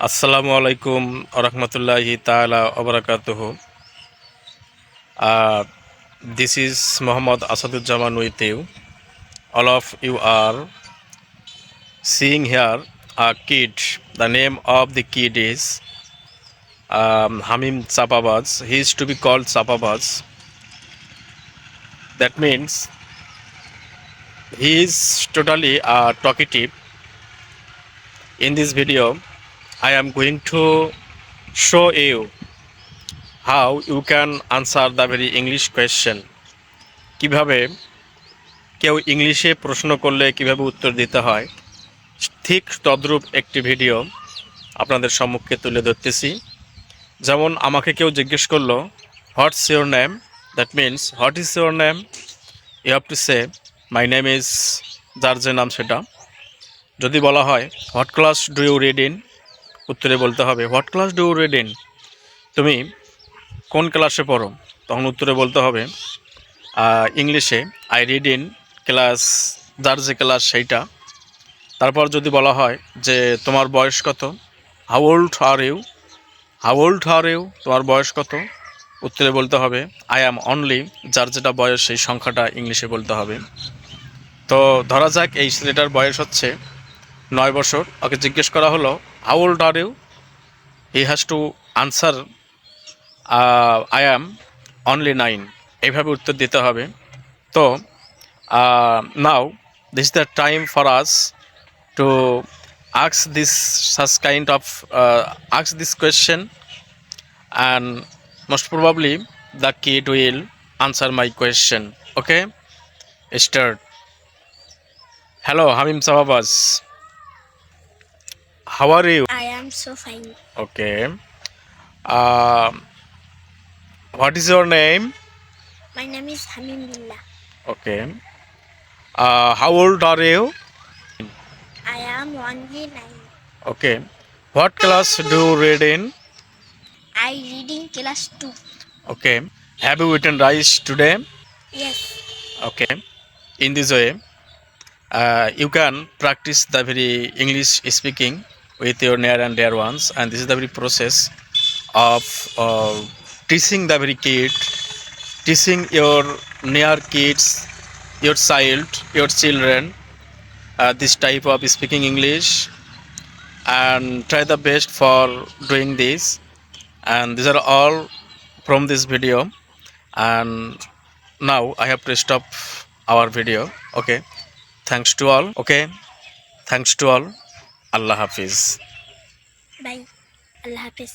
Assalamu alaikum warahmatullahi ta'ala wabarakatuh. This is Muhammad Asaduzzaman with you. All of you are seeing here a kid. The name of the kid is Hamim Sapabaz. He is to be called Sapabaz. That means he is totally talkative. In this video, I am going to show you how you can answer the very English question. কিভাবে কেউ ইংলিশে প্রশ্ন করলে কিভাবে উত্তর দিতে হয়, ঠিক তদ্রূপ একটি ভিডিও আপনাদের সম্মুখে তুলে ধরতেছি। যেমন আমাকে কেউ জিজ্ঞেস করলো, what's your name? That means what is your name? You have to say my name is, যার যে নাম সেটা। যদি বলা হয় what class do you read in, উত্তরে বলতে হবে what class do you read in, তুমি কোন ক্লাসে পড়ো? তখন উত্তরে বলতে হবে ইংলিশে আই রিড ইন ক্লাস, যার যে ক্লাস সেইটা। তারপর যদি বলা হয় যে তোমার বয়স কত, how old are you, how old are you, তোমার বয়স কত? উত্তরে বলতে হবে আই অ্যাম অনলি, যার যেটা বয়স সেই সংখ্যাটা ইংলিশে বলতে হবে। তো ধরা যাক এই ছেলেটার বয়স হচ্ছে 9 বছর। ওকে জিজ্ঞেস করা হলো how old are you, he has to answer I am only 9, এইভাবে উত্তর দিতে হবে। তো now this is the time for us to ask this such kind of ask this question, and most probably the kid will answer my question. Okay, start. Hello Hamim Sababaz, how are you? I am so fine. Okay, uh, what is your name? My name is Hamim Billah. Okay, how old are you? I am only 9. Okay, what class do you read in? I read in class 2. Okay, have you eaten rice today? Yes. Okay, in this way you can practice the very English speaking with your near and dear ones, and this is the very process of teaching the very kid, teaching your near kids, your child, your children this type of speaking English, and try the best for doing this. And these are all from this video, and now I have to stop our video. Okay, thanks to all. Okay, thanks to all. Allah Hafiz. Bye. Allah Hafiz.